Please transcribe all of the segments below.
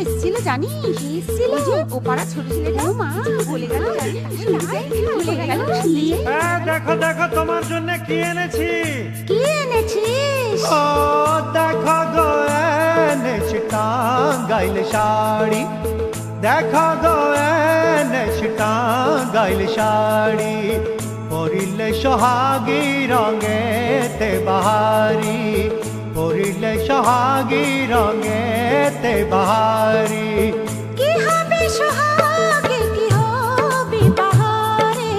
এসেছিল জানিস? এসেছিল যে ও পাড়া ছোট ছেলেটা মা বলে গেল দেখো দেখো তোমার জন্য কি এনেছি। কি এনেছিস? ও দেখো গো এনেছি টাঙ্গাইল শাড়ি। দেখো গো এনেছি টাঙ্গাইল শাড়ি। পরিলে সোহাগী রঙেতে বাহারি। পরিলে সোহাগী রঙেতে বাহারি। কি হবে সোহাগে কি হবে বাহারে।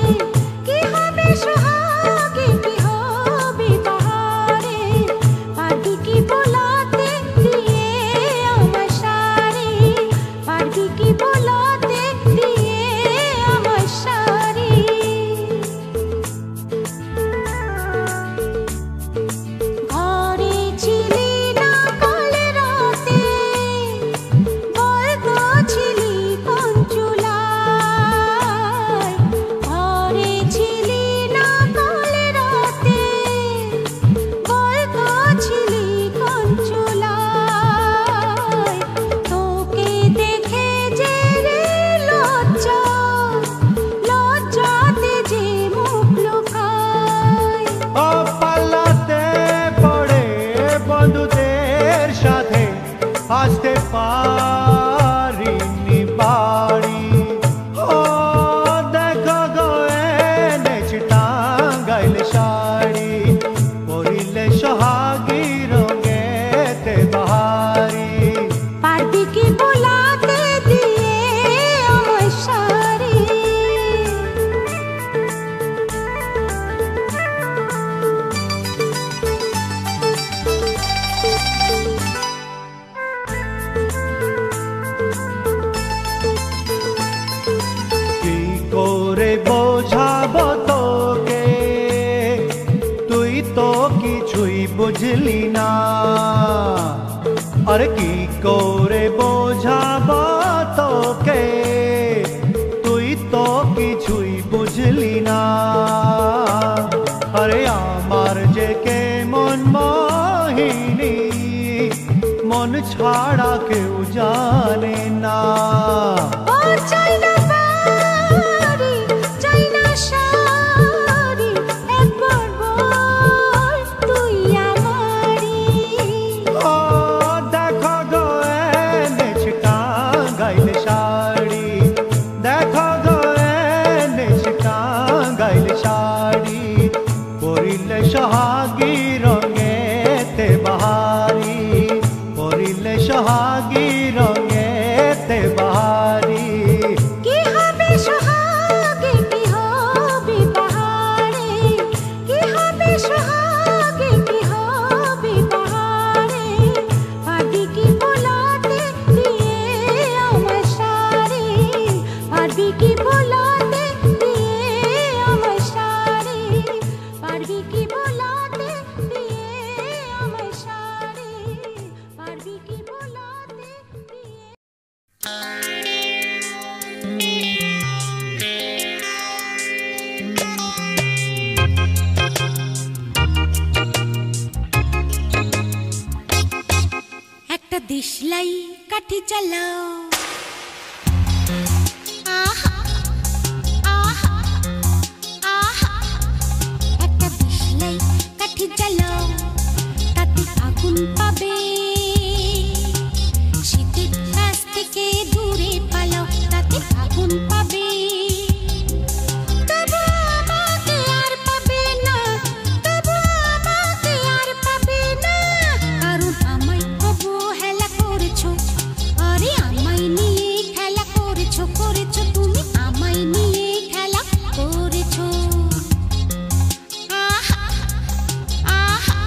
কি হবে সোহাগে কি হবে বাহারে। পারবি কি বোলাতে দিয়ে আমার শাড়ি। পারবি কি বোলাতে দিয়ে আমার শাড়ি। ঘরে ছিলি না কাল রাতে বলতো ছিলি কোন চুলায়। ঘরে ছিলি না কাল রাতে বলতো ছিলি কোন চুলায়। তোকে দেখে যে রে লজ্জা লজ্জাতে যে মুখ লুকায়। ও পাল্লাতে পড়ে বন্ধুদের সাথে আসতে পারিনি বাড়ি। ও দেখো গো এনেছি টাঙ্গাইল শাড়ি। পরিলে সোহাগী রঙেতে বাহারি। পারবি কি বোলাতে দিয়ে আমার শাড়ি। কি করে বোঝাবো তোকে তুই তো কিছুই বুঝলি না। আরে কি করে বোঝাবো তোকে তুই তো কিছুই বুঝলি না। আরে আমার যে কেমন মোহিনী মন ছাড়া কেউ জানে না। ও চাই না বাড়ি চাই না শাড়ি একবার বল তুই আমারি। ও দেখো গো এনেছি টাঙ্গাইল শাড়ি। দেখো গো এনেছি টাঙ্গাইল শাড়ি। পরিলে সোহাগী রঙেতে বাহারি। পরিলে সোহাগী রঙেতে বাহারি। কি হবে সোহাগে কি হবে বাহারে। কি হবে সোহাগে কি হবে বাহারে। পারবি কি বোলাতে দিয়ে আমার শাড়ি। পারবি কি বোলাতে দিয়ে আমার শাড়ি। পারবি কি বোলাতে দিয়ে আমার শাড়ি। পারবি কি বোলাতে দিয়ে। একটা দেশলাই কাঠি চালাও। আহা আহা আহা। একটা দেশলাই কাঠি চালাও তাতে আগুন পাবে। শীতের কাছ থেকে দূরে পালাও তাতে আগুন পাবে। তবু আমাকে আর পাবে না। তবু আমাকে আর পাবে না। কারণ আমায় অবহেলা করেছো। আরে আমায় নিয়ে খেলা করেছো করেছো তুমি আমায় নিয়ে খেলা করেছো। আহা আহা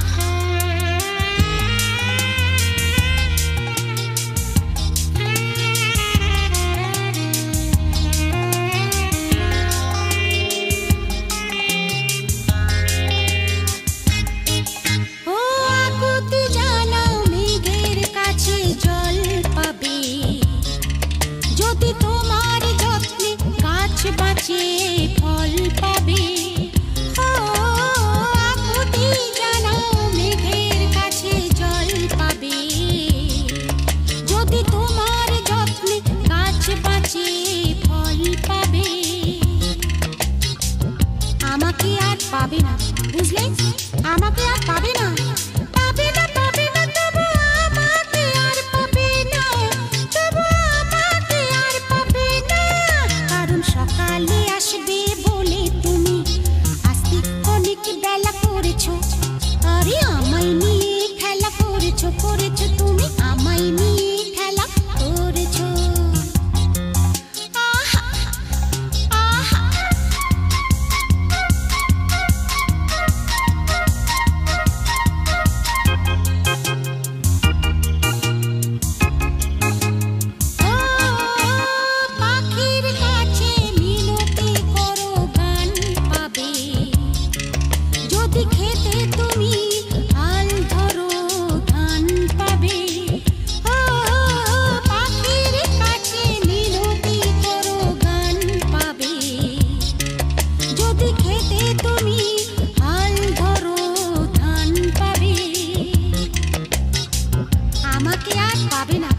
আর পাবে না,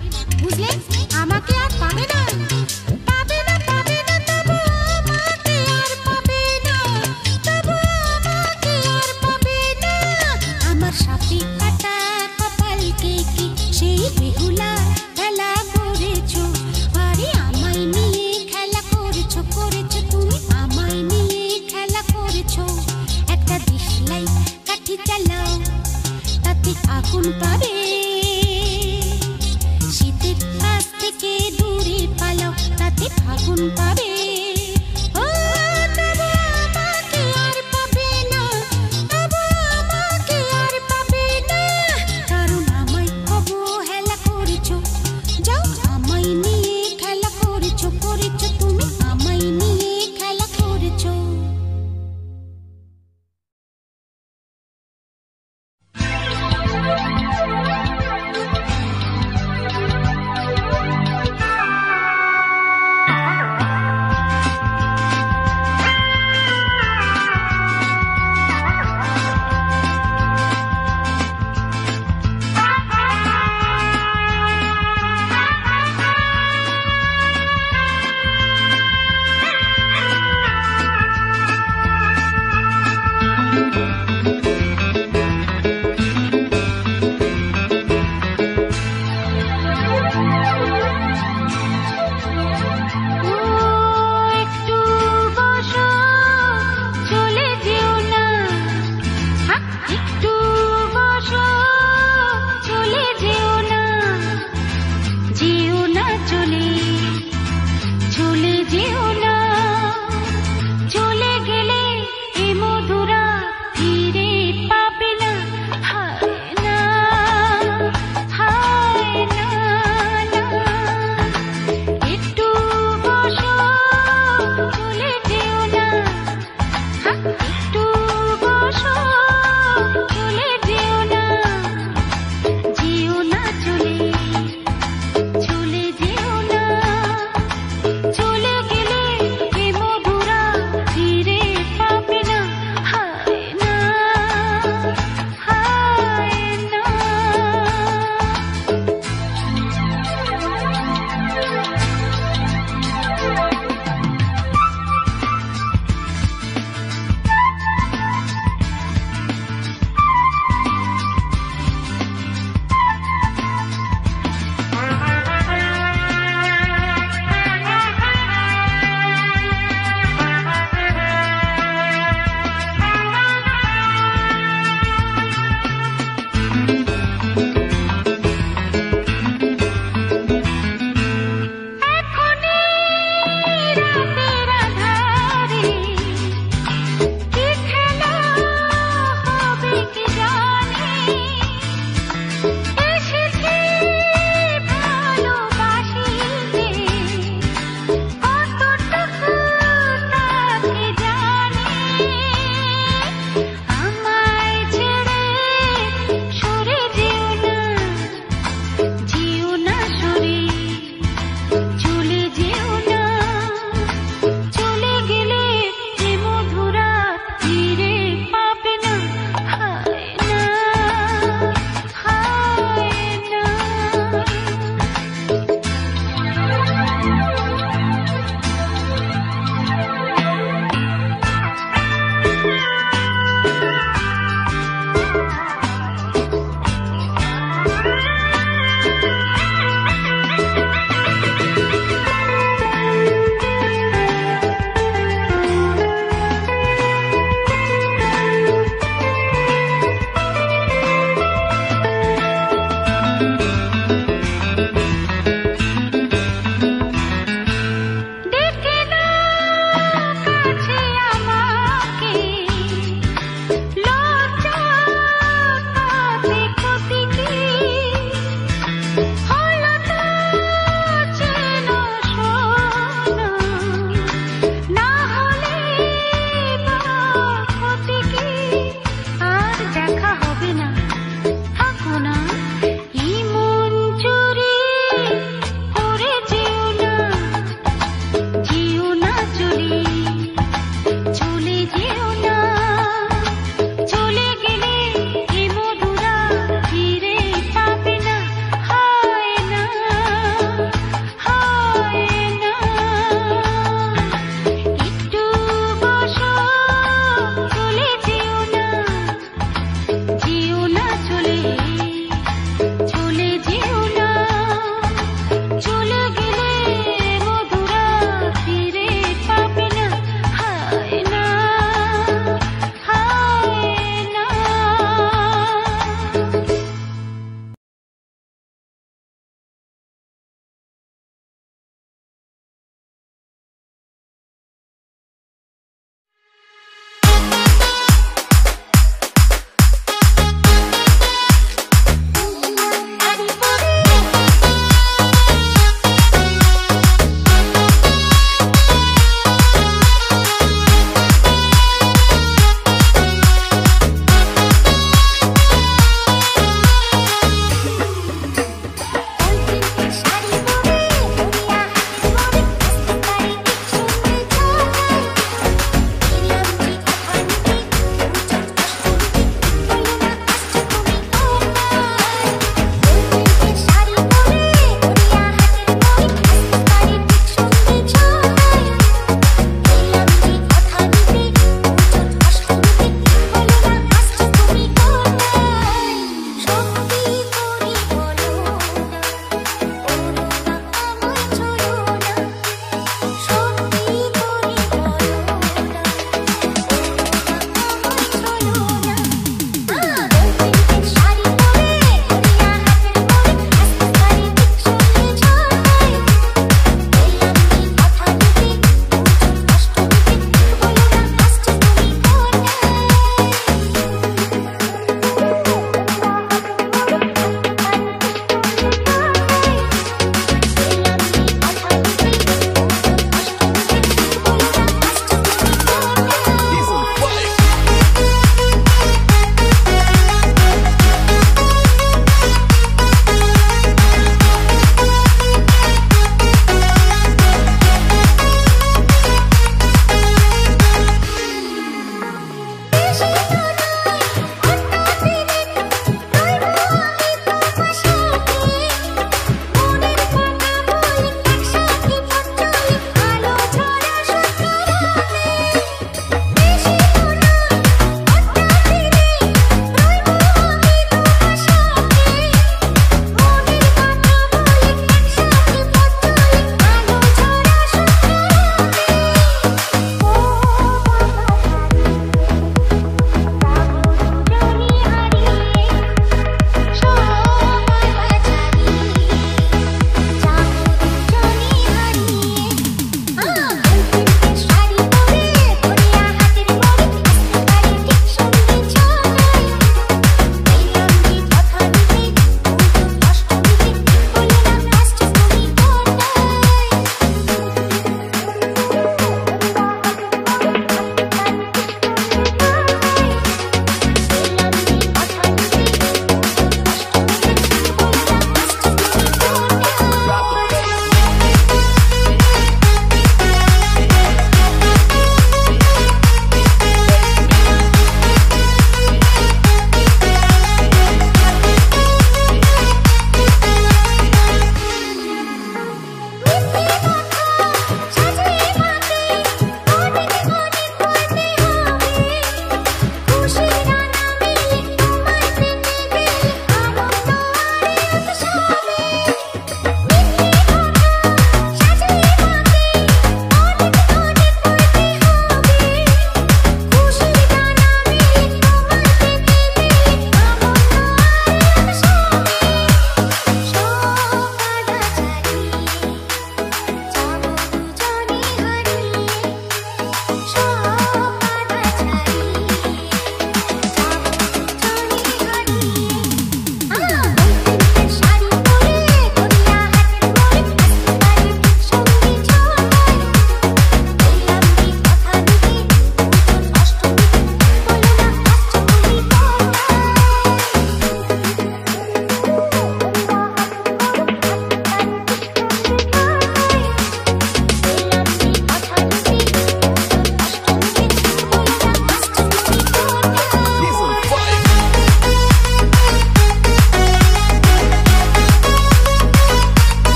বুঝলে? আমাকে আর পাবে না, পাবে না, পাবে না, তবু আমাকে আর পাবে না, তবু আমাকে আর পাবে না। আমার সাথে কাটা কপালকে কি সেই বেহুলা খেলা করেছো? আরে আমায় নিয়ে খেলা করেছো, করেছো তুমি আমায় নিয়ে খেলা করেছো। একটা দিশলাই কাঠি চালাও, তাতে আগুন পাবে, শীতের কাছ থেকে দূরে পালাও, তাতে আগুন পাবে। ও তবু আমাকে আর পাবে না, তবু আমাকে আর পাবে না, কারণ আমায় অবহেলা করেছো। যাও, আমায় নিয়ে খেলা করেছো, করেছো তুমি আমায় নিয়ে খেলা করেছো।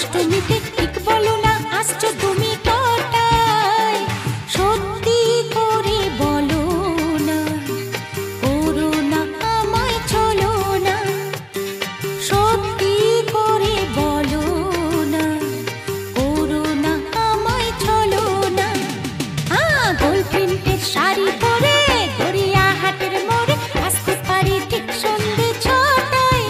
অষ্টমীতে ঠিক বলো না আসছো তুমি কটায় সত্যি করে বলো না করো না আমায় চলো না সত্যি করে বলো না করো না আমায় চলো না গোল প্রিন্টের শাড়ি পরে গড়িয়াহাটের মোড়ে আসতে পারি ঠিক সন্ধ্যে ছটায়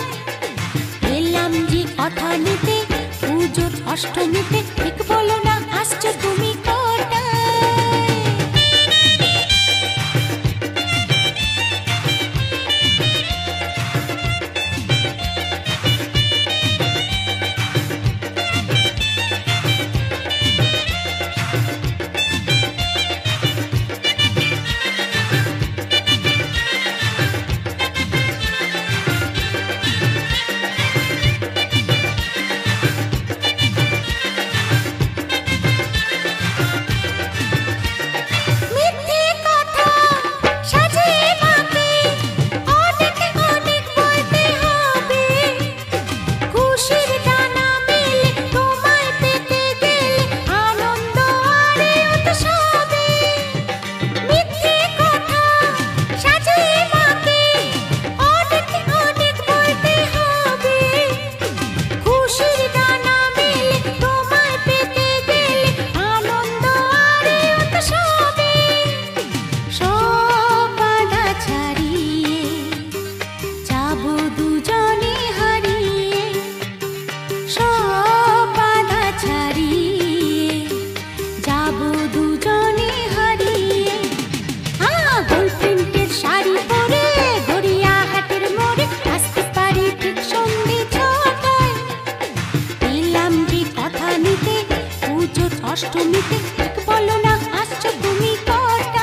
এলাম যে কথা নিতে পুজোর অষ্টমীতে ঠিক বলো না আসছো তুমি কটায় অষ্টমীতে ঠিক বলো না আসছো তুমি কটায়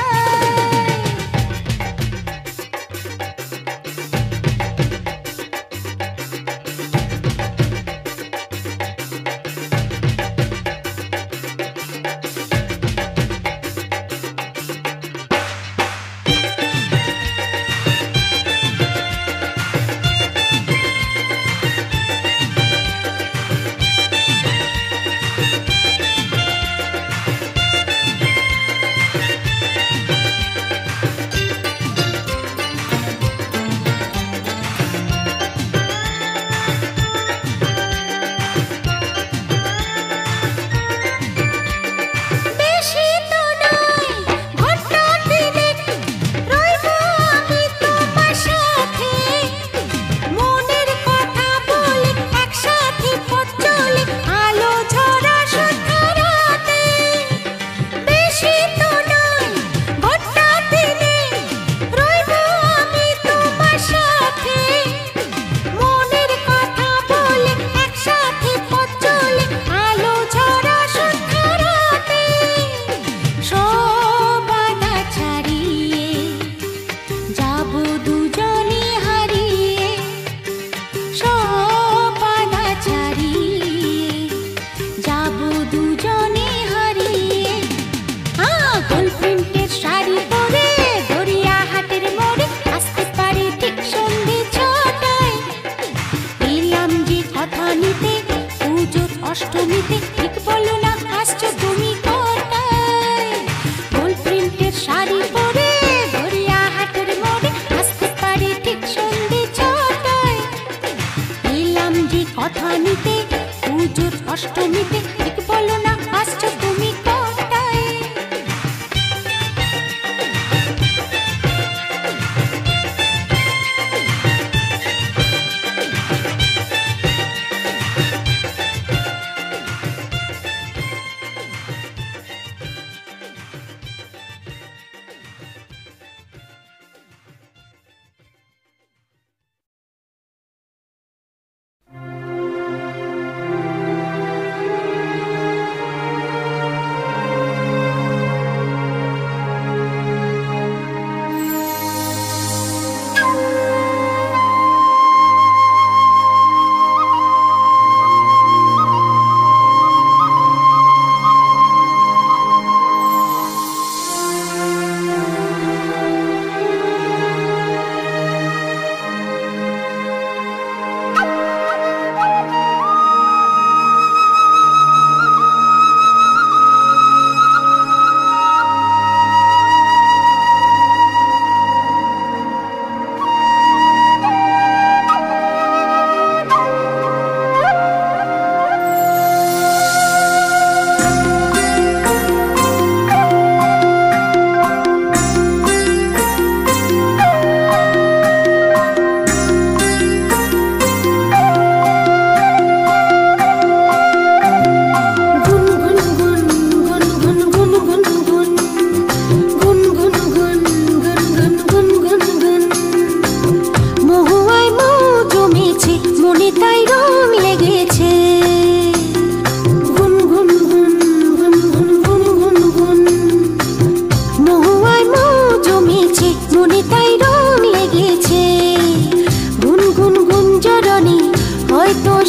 অষ্টমীতে ঠিক বলো না আসছো তুমি কটায় গোল প্রিন্টের শাড়ি পরে গড়িয়াহাটের মোড়ে আসতে পারি ঠিক সন্ধ্যে ছটায় এলাম যে কথা নিতে পুজোর অষ্টমীতে ঠিক বলো না আসছো তুমি কটায়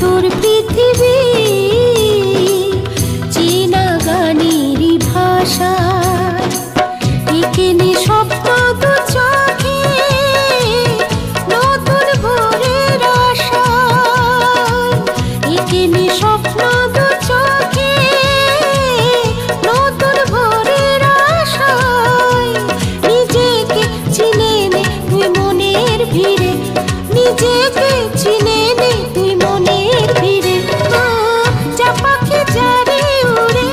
তোর পৃথিবী চেনা গানেরই ভাষা এখানে স্বপ্ন দু চোখে নতুন ভোরের আশা এখানে স্বপ্ন দু চোখে নতুন ভোরের আশায় নিজেকে চিনে নে তুই মনের ভিড়ে নিজেকে চিনে নে তুই মনের ভিড়ে যা পাখি যারে উড়ে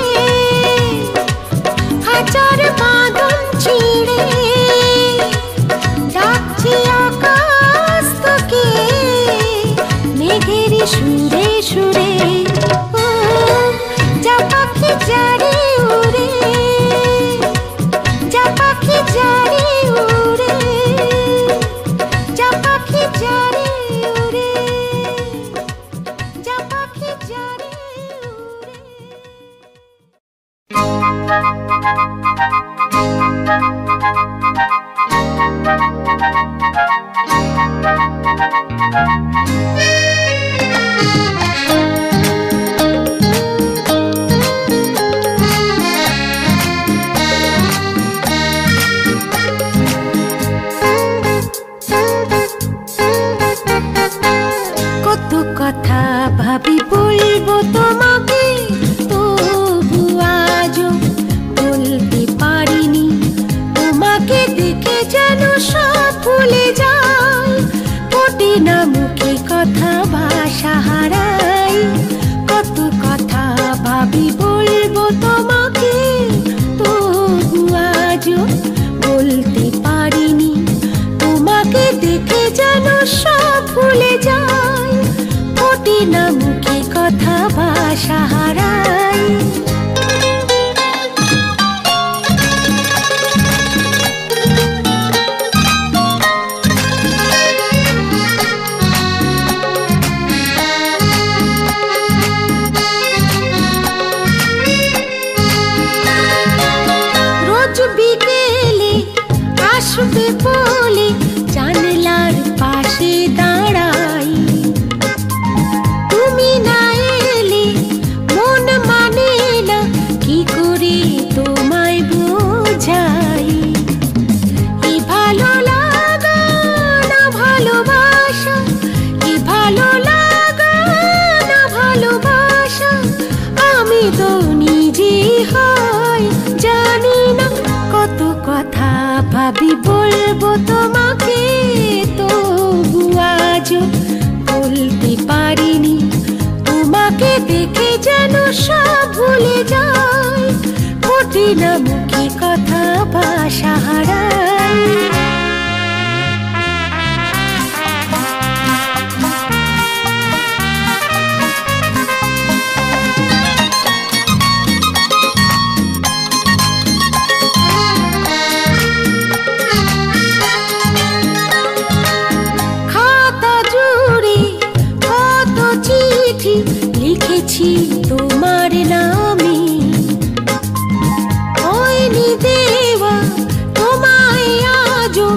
হাজার বাঁধন ছিঁড়ে ডাকছি আকাশ তোকে মেঘের সুরে সুরে যা পাখি যারে উড়ে যা পাখি যারে উড়ে যা পাখি যারে উড়ে যা পাখি যারে উড়ে কত কথা ভাবি বলবো তোমাকে তবু আজও বলতে পারিনি তোমাকে দেখে যেন সব ভুলে যাই ফোটে না মুখে কথা ভাষা হারাই কত কথা ভাবি বলবো তোমাকে তবু আজও বলতে পারিনি তোমাকে দেখে যেন সব ভুলে যাই ফোটে না মুখে কথা ভাষা হারাই রোজ বিকেলে আসবে বলে জানলার পাশে দাঁড়াই তুমি না এলে মন মানে না কি করে তোমায় বোঝাই কি ভালো লাগা না ভালোবাসা কি ভালো লাগা না ভালোবাসা আমি তো নিজে হয় জানি না কত কথা ভাবি বলবো তোমাকে তবু আজও বলতে পারিনি তোমাকে দেখে যেন সব ভুলে যাই ফোটে না মুখে কথা ভাষা হারাই খাতা জুড়ে কত চিঠি লিখেছি তোমার নামে হয়নি দেওয়া তোমায় আজও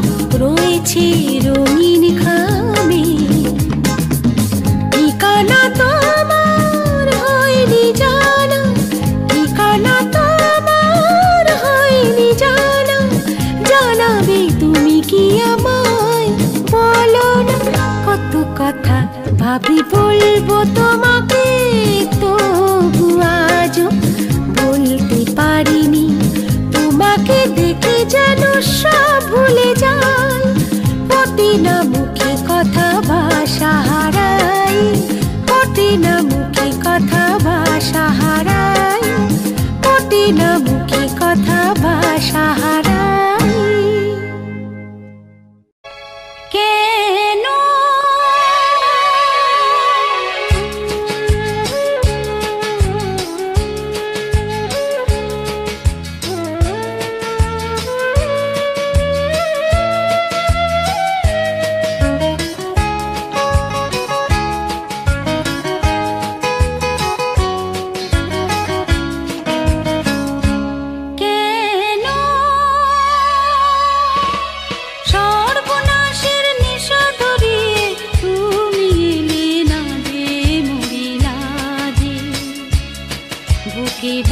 রয়েছে রঙিন খামে ঠিকানা তোমার হয়নি জানা ঠিকানা তোমার হয়নি জানা জানাবে তুমি কি আমায় বলো না কত কথা ভাবি বলবো তোমাকে তবু আজও বলতে পারিনি তোমাকে দেখে যেন সব ভুলে যাই ফোটে না মুখে কথা ভাষা হারাই ফোটে না মুখে কথা ভাষা হারাই ফোটে না মুখে কথা ভাষা হারাই কেন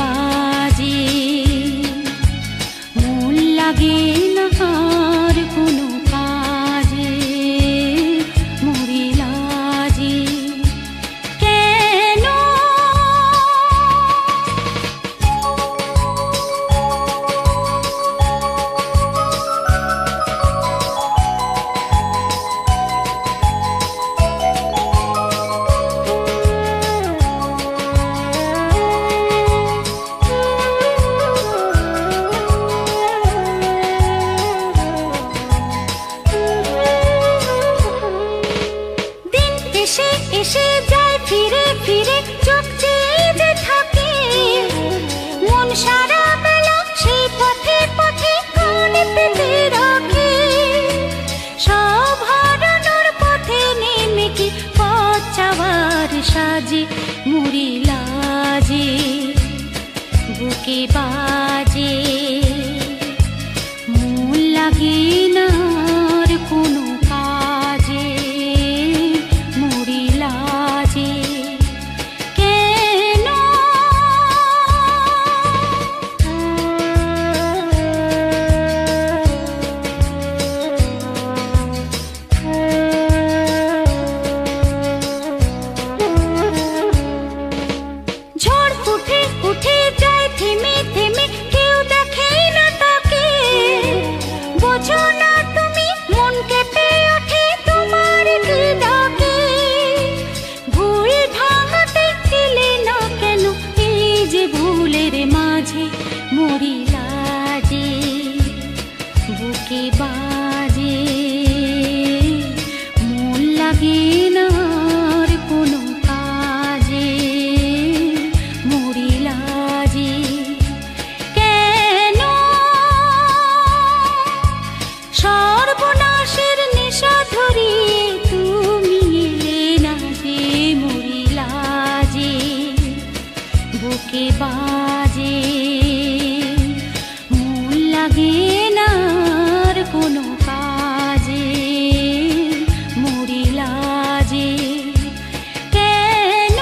বাজে মন লাগে না আর কোনো কাজে মরি লাজে কেন এসে যায় ফিরে ফিরে চোখ চেয়ে যে থাকে মন সারা বেলা সেই পথে পথে কান পেতে রাখে সব হারানোর পথে নেমে কি পথ চাওয়ার সাজে মুড়ি লাজে বুকে বাজে মন লাগে না আর কোনো কাজে কেন ঝড় উঠে উঠে যায় থেমে থেমে কেউ দেখে না তাকে বোঝো না তুমি মন কেঁপে ওঠে তোমার কি ডাকে ভুল ভাঙাতে দিলে না কেন এই যে ভুলের মাঝে মরি লাজে বুকে বাজে মন লাগে না আর কোনো কাজে মরি লাজে কেন সর্বনাশের নেশা ধরিয়ে তুমি এলে না যে মরি লাজে বুকে বাজে মন লাগে না আর কোনো কাজে মরি লাজে কেন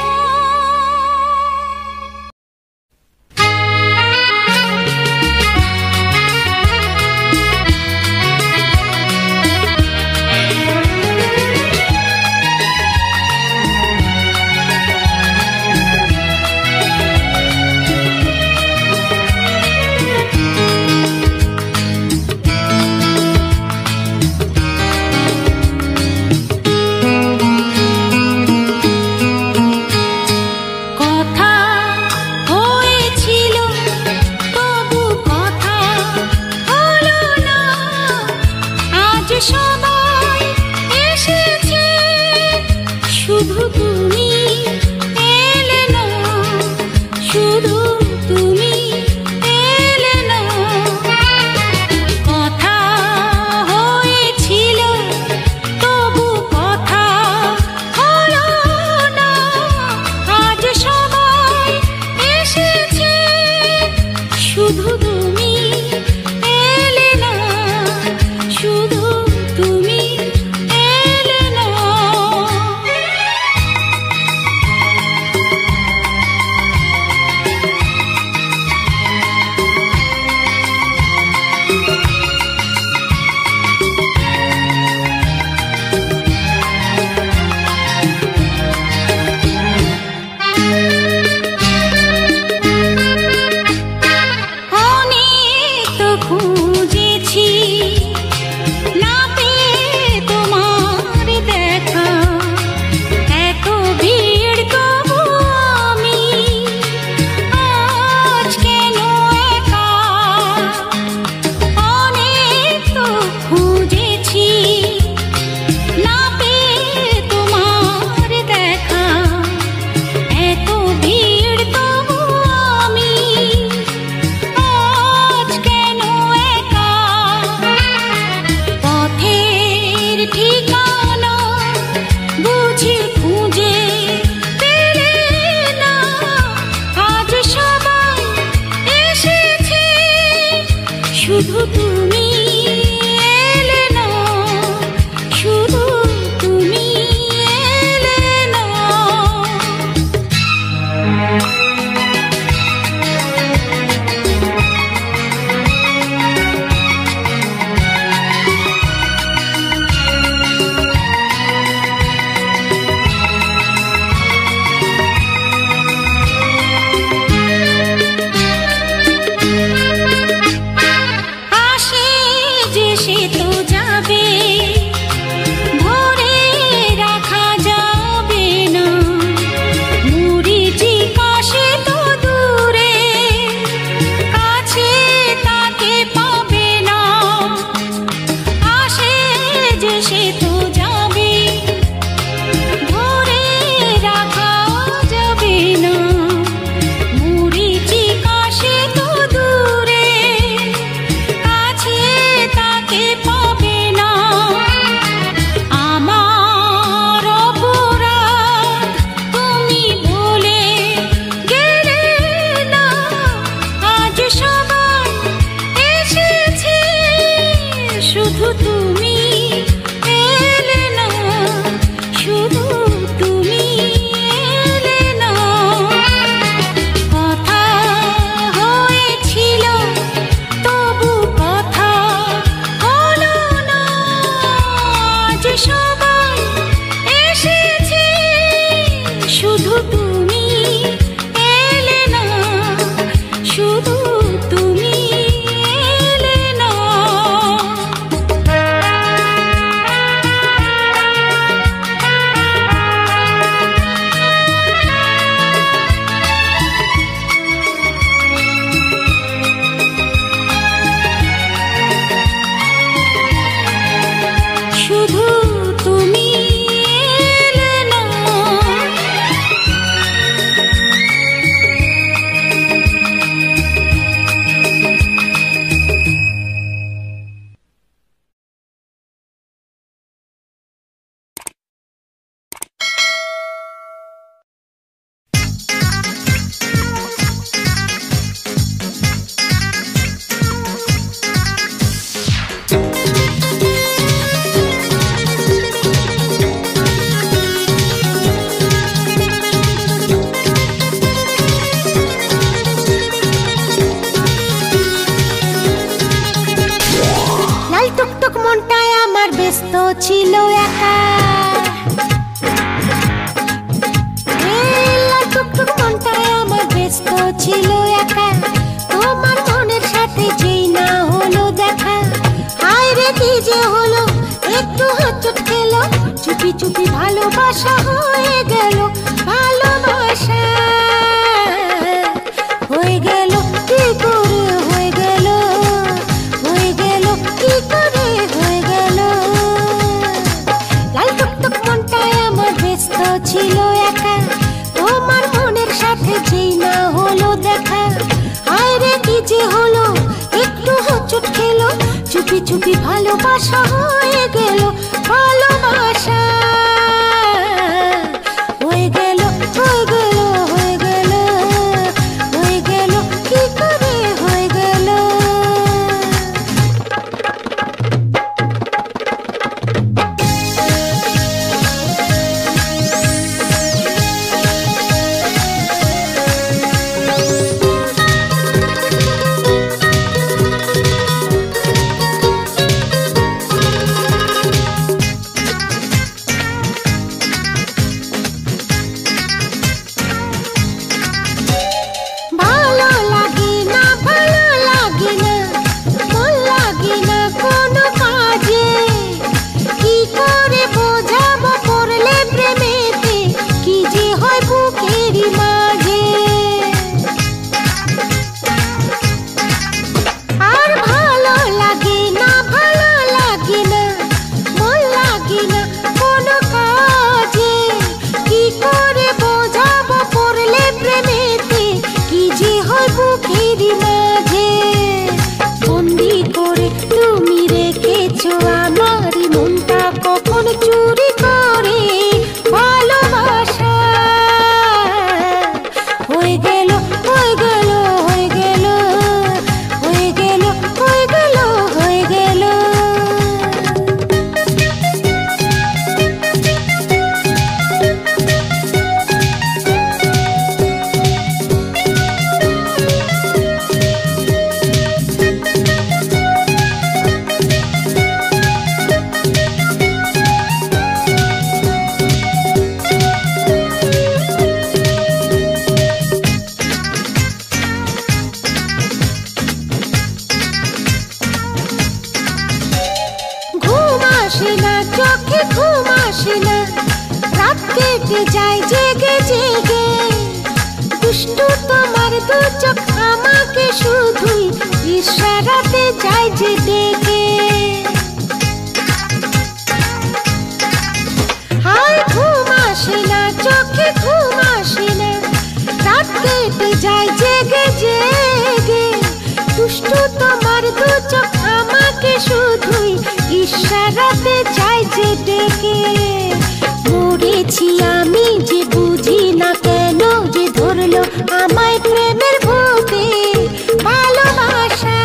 কথা হয়েছিল তবু কথা হলো না আজ সবাই এসেছে শুধু তুমি এলে না শুধু তুমি এলে না কথা হয়েছিল তবু কথা হলো না আজ সবাই এসেছে শুধু তুমি এলে না শুধু তুমি এলে না ছিল একা। টুকটুক মনটায় আমার ব্যস্ত ছিল একা, তোমার মনের সাথে যেই না হলো দেখা। হায় রে কি যে হলো, একটু হচট খেলো, চুপি চুপি ভালোবাসা হয়ে গেল, ভালোবাসা হয়ে গেল কি করে, হয়ে গেল, হয়ে গেল কি করে, হয়ে গেল। লাল টুকটুক মনটায় আমার ব্যস্ত ছিল একা, তোমার মনের সাথে যেই না হলো দেখা। হায় রে কি যে হলো, একটু হচট খেলো, চুপি চুপি ভালোবাসা হয়ে গেল, ভালোবাসা হয়ে গেল, হয়ে গেল, হয়ে গেল, হয়ে গেল কি করে, হয়ে গেল। চুরি করে ভালোবাসা হয়ে গেল, হয়ে গেল, হয়ে গেল, হয়ে গেল, হয়ে গেল, হয়ে গেল। চোখে ঘুম আসে না, রাত কেটে যায় জেগে জেগে, দুষ্টু তোমার দু চোখ আমাকে শুধুই ইশারাতে যায় যে ডেকে। হায় ঘুম আসে না, চোখে ঘুম আসে না, রাত কেটে যায় জেগে জেগে, দুষ্টু তোমার দু চোখ আমাকে শুধুই ইশারাতে যায় যে ডেকে। মরেছি আমি যে বুঝি না কেন যে ধরলো আমায় প্রেমের ভূতে, ভালোবাসা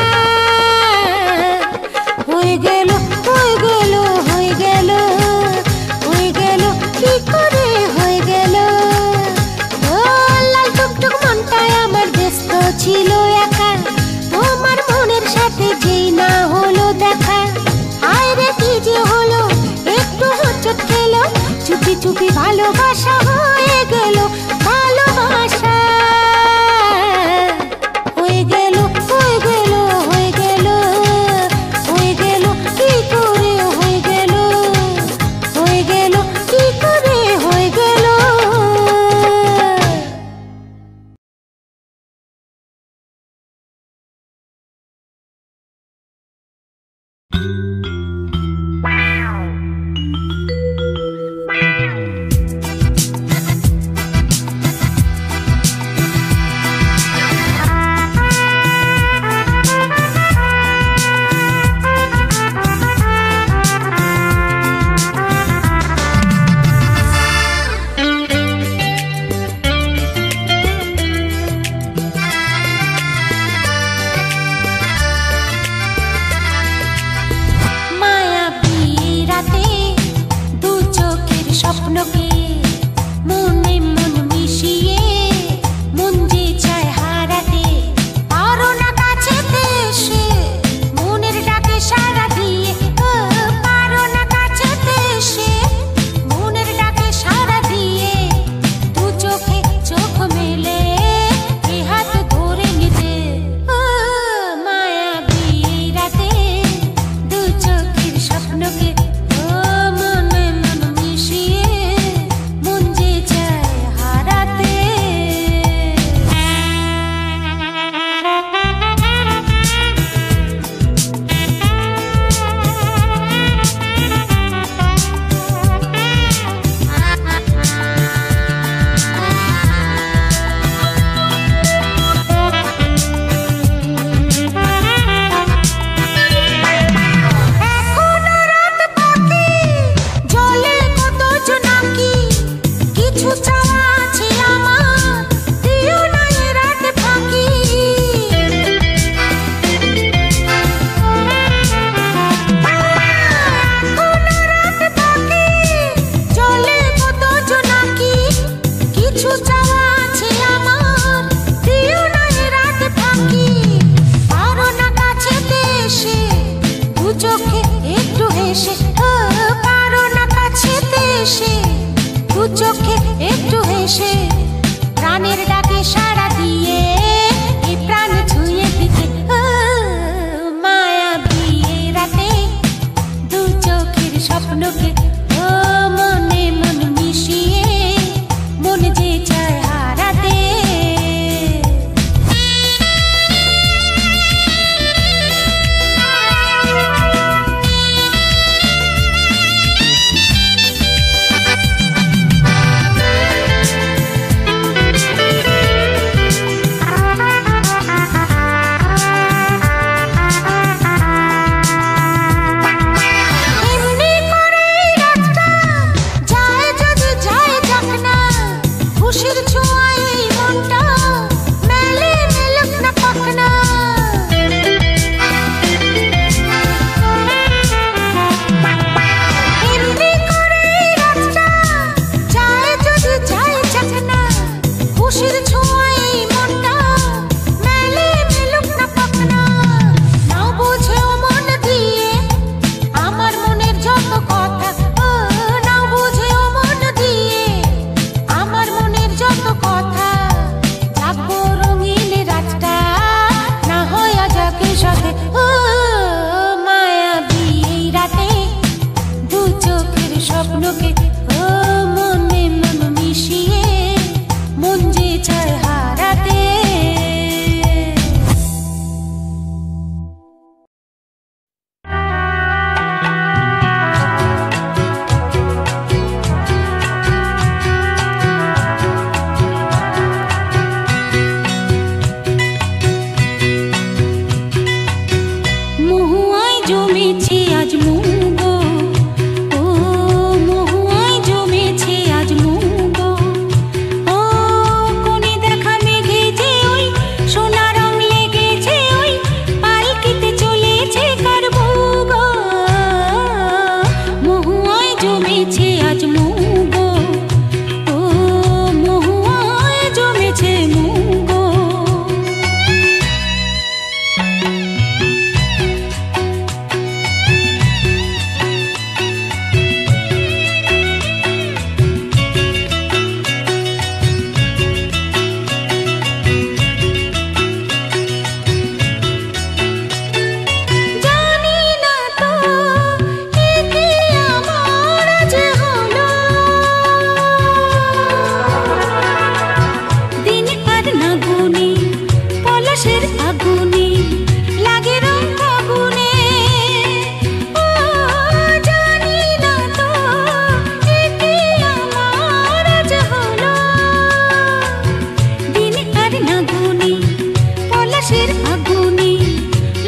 আগুনে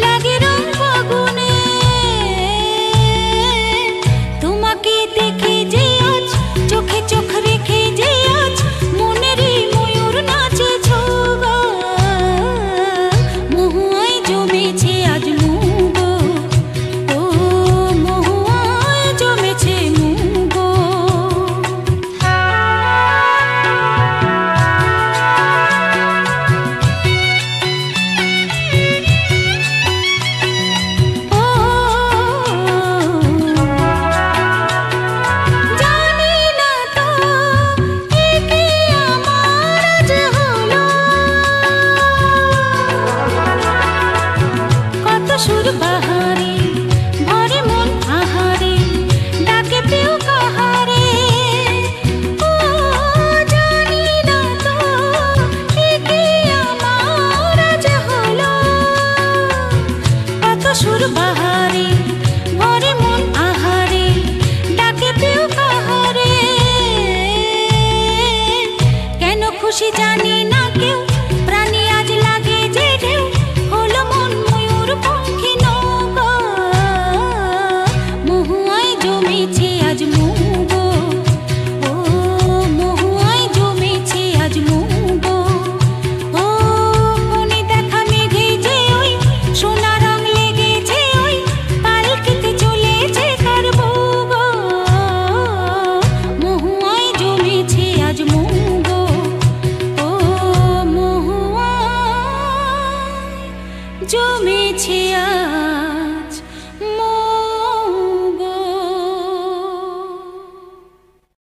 লাগে রং ফাগুনে তোমাকে দেখে যে আজ চোখে চোখ রেখে যে আজ মনেরই ময়ূর নাচেছ গো মহুয়ায় জমেছে আজ মুগো ও মহুয়ায় জমেছে মুগো জানি না তো একে আমার আজ হলো কত সুর বাহারে ভরে মন আহারে ডাকে পেও কাহারে ও জানি না তো একে আমার আজ হলো কত সুর বাহারে ভরে মন আহারে ডাকে পেও কাহারে কেন খুশি জানি না কেউ প্রাণী আজ লাগে যে ঢেউ হলো মন ময়ূর পঙ্খী নৌকো মহুয়ায় জমেছে আজ মুগো ও মহুয়ায় জমেছে আজ মুগো